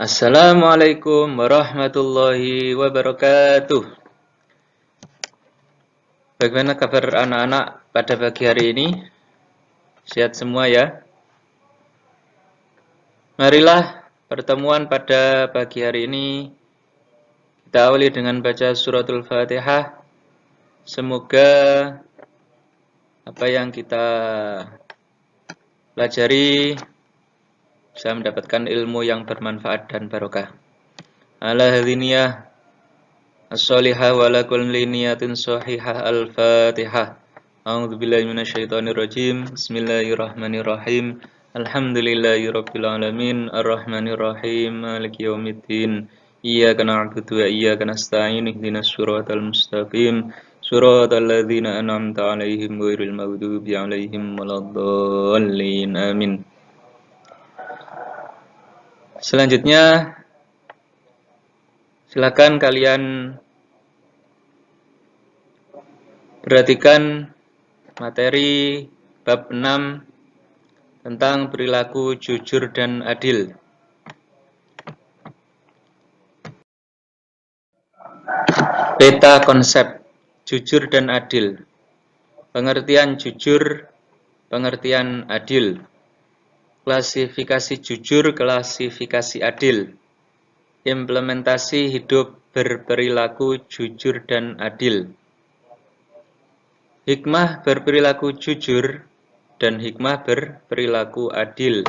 Assalamualaikum warahmatullahi wabarakatuh. Bagaimana kabar anak-anak pada pagi hari ini? Sehat semua ya? Marilah pertemuan pada pagi hari ini kita awali dengan baca suratul Fatihah. Semoga apa yang kita pelajari bisa mendapatkan ilmu yang bermanfaat dan barokah. Ala hadhiniyah as-solihah wa ala kulli niyatin sahihah al-Fatihah. A'udzubillahi minasyaitonirrajim. Bismillahirrahmanirrahim. Alhamdulillahirabbil alamin arrahmanirrahim maliki yaumiddin. Iyyaka na'budu wa iyyaka nasta'in ihdinas siratal mustaqim siratal ladzina an'amta 'alaihim ghairil maghdubi 'alaihim waladdallin. Amin. Selanjutnya silakan kalian perhatikan materi bab 6 tentang perilaku jujur dan adil. Peta konsep jujur dan adil. Pengertian jujur, pengertian adil. Klasifikasi jujur, klasifikasi adil. Implementasi hidup berperilaku jujur dan adil. Hikmah berperilaku jujur dan hikmah berperilaku adil.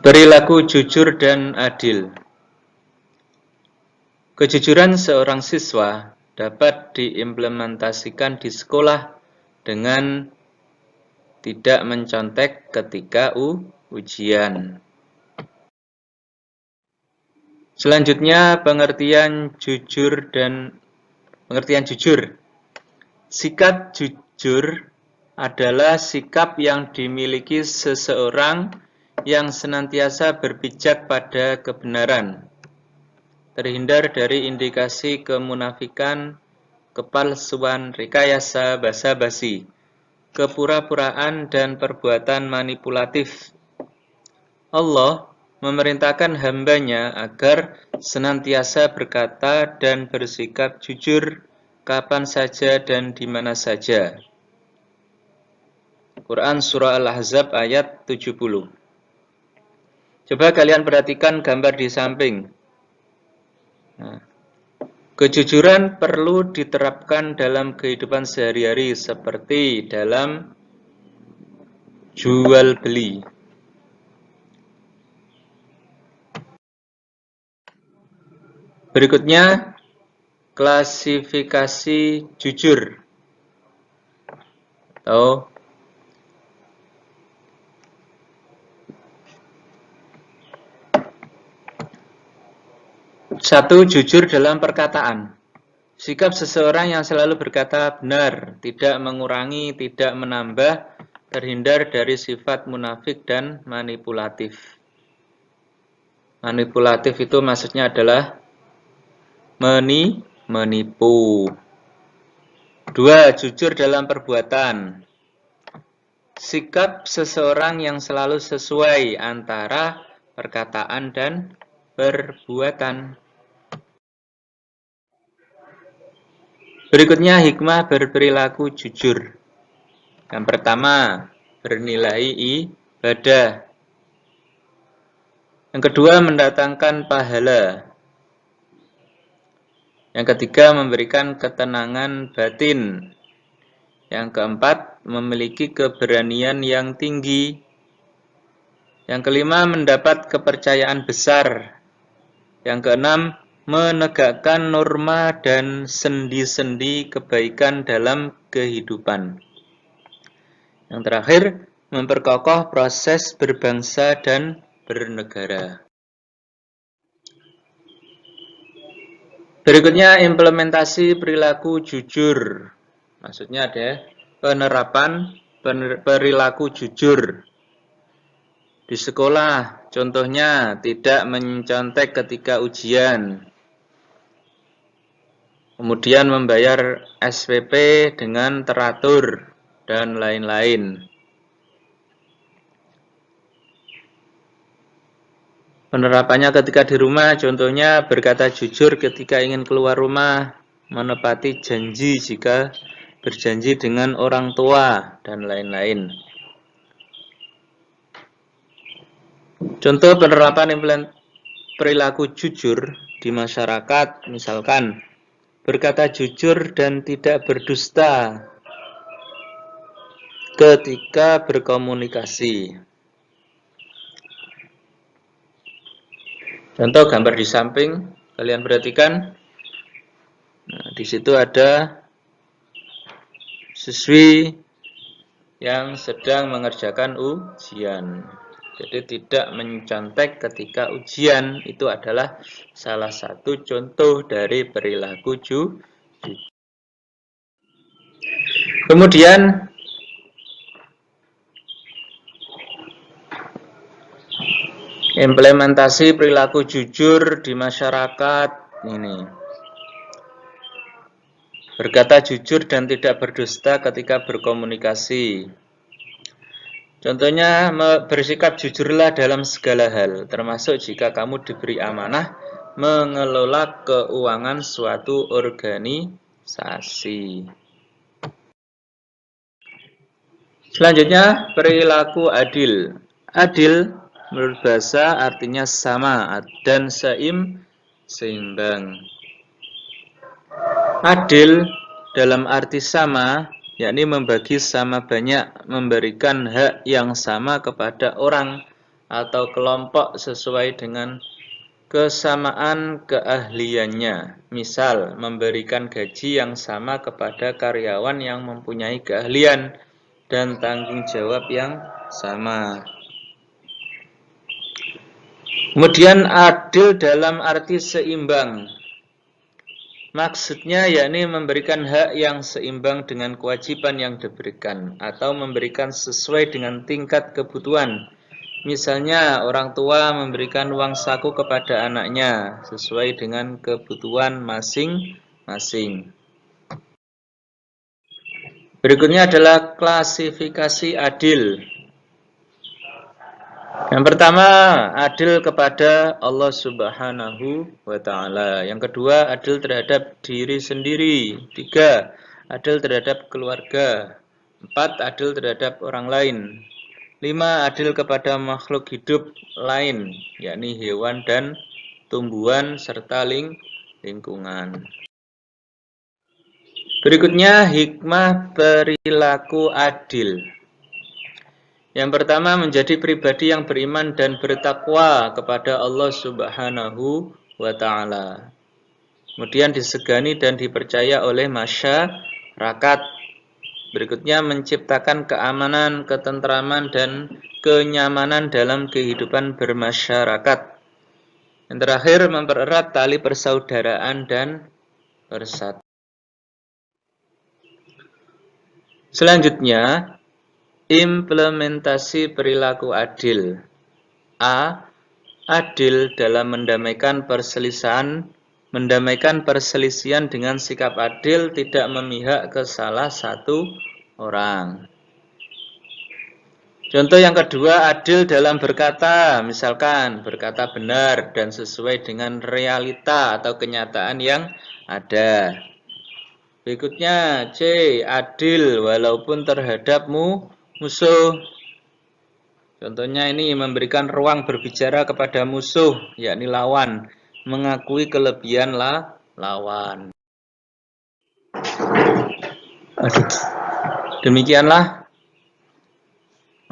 Perilaku jujur dan adil. Kejujuran seorang siswa dapat diimplementasikan di sekolah dengan tidak mencontek ketika ujian. Selanjutnya pengertian jujur. Sikap jujur adalah sikap yang dimiliki seseorang yang senantiasa berpijak pada kebenaran, terhindar dari indikasi kemunafikan, kepalsuan, rekayasa, basa-basi, kepura-puraan, dan perbuatan manipulatif. Allah memerintahkan hambanya agar senantiasa berkata dan bersikap jujur kapan saja dan di mana saja. Quran Surah Al-Ahzab ayat 70. Coba kalian perhatikan gambar di samping. Kejujuran perlu diterapkan dalam kehidupan sehari-hari seperti dalam jual beli. Berikutnya, klasifikasi jujur. Satu, jujur dalam perkataan. Sikap seseorang yang selalu berkata benar, tidak mengurangi, tidak menambah, terhindar dari sifat munafik dan manipulatif. Manipulatif itu maksudnya adalah menipu. Dua, jujur dalam perbuatan. Sikap seseorang yang selalu sesuai antara perkataan dan perbuatan. Berikutnya hikmah berperilaku jujur. Yang pertama, bernilai ibadah. Yang kedua, mendatangkan pahala. Yang ketiga, memberikan ketenangan batin. Yang keempat, memiliki keberanian yang tinggi. Yang kelima, mendapat kepercayaan besar. Yang keenam, menegakkan norma dan sendi-sendi kebaikan dalam kehidupan. Yang terakhir, memperkokoh proses berbangsa dan bernegara. Berikutnya, implementasi perilaku jujur. Maksudnya ada penerapan perilaku jujur. Di sekolah, contohnya tidak mencontek ketika ujian. Kemudian membayar SPP dengan teratur dan lain-lain. Penerapannya ketika di rumah, contohnya berkata jujur ketika ingin keluar rumah, menepati janji jika berjanji dengan orang tua, dan lain-lain. Contoh penerapan perilaku jujur di masyarakat, misalkan berkata jujur dan tidak berdusta ketika berkomunikasi. Contoh gambar di samping, kalian perhatikan. Nah, di situ ada siswi yang sedang mengerjakan ujian. Jadi tidak mencontek ketika ujian itu adalah salah satu contoh dari perilaku jujur. Kemudian implementasi perilaku jujur di masyarakat ini. Berkata jujur dan tidak berdusta ketika berkomunikasi. Contohnya, bersikap jujurlah dalam segala hal, termasuk jika kamu diberi amanah mengelola keuangan suatu organisasi. Selanjutnya, perilaku adil. Adil menurut bahasa artinya sama dan seimbang. Adil dalam arti sama, yakni membagi sama banyak, memberikan hak yang sama kepada orang atau kelompok sesuai dengan kesamaan keahliannya. Misal, memberikan gaji yang sama kepada karyawan yang mempunyai keahlian dan tanggung jawab yang sama. Kemudian adil dalam arti seimbang. Maksudnya yakni memberikan hak yang seimbang dengan kewajiban yang diberikan atau memberikan sesuai dengan tingkat kebutuhan. Misalnya orang tua memberikan uang saku kepada anaknya sesuai dengan kebutuhan masing-masing. Berikutnya adalah klasifikasi adil. Yang pertama, adil kepada Allah Subhanahu wa Ta'ala. Yang kedua, adil terhadap diri sendiri. 3, adil terhadap keluarga. 4, adil terhadap orang lain. 5, adil kepada makhluk hidup lain, yakni hewan dan tumbuhan serta lingkungan. Berikutnya, hikmah perilaku adil. Yang pertama, menjadi pribadi yang beriman dan bertakwa kepada Allah Subhanahu wa Ta'ala. Kemudian disegani dan dipercaya oleh masyarakat. Berikutnya, menciptakan keamanan, ketentraman, dan kenyamanan dalam kehidupan bermasyarakat. Yang terakhir, mempererat tali persaudaraan dan persatuan. Selanjutnya, implementasi perilaku adil. A. Adil dalam mendamaikan perselisihan dengan sikap adil, tidak memihak ke salah satu orang. Contoh yang kedua, adil dalam berkata, misalkan berkata benar dan sesuai dengan realita atau kenyataan yang ada. Berikutnya, C. Adil walaupun terhadap musuh. Contohnya ini memberikan ruang berbicara kepada musuh, yakni lawan, mengakui kelebihan lawan. Demikianlah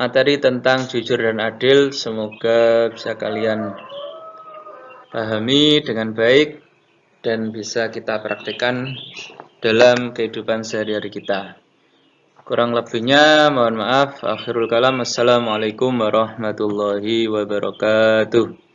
materi tentang jujur dan adil. Semoga bisa kalian pahami dengan baik dan bisa kita praktikkan dalam kehidupan sehari-hari kita. Kurang lebihnya mohon maaf. Akhirul kalam. Assalamualaikum warahmatullahi wabarakatuh.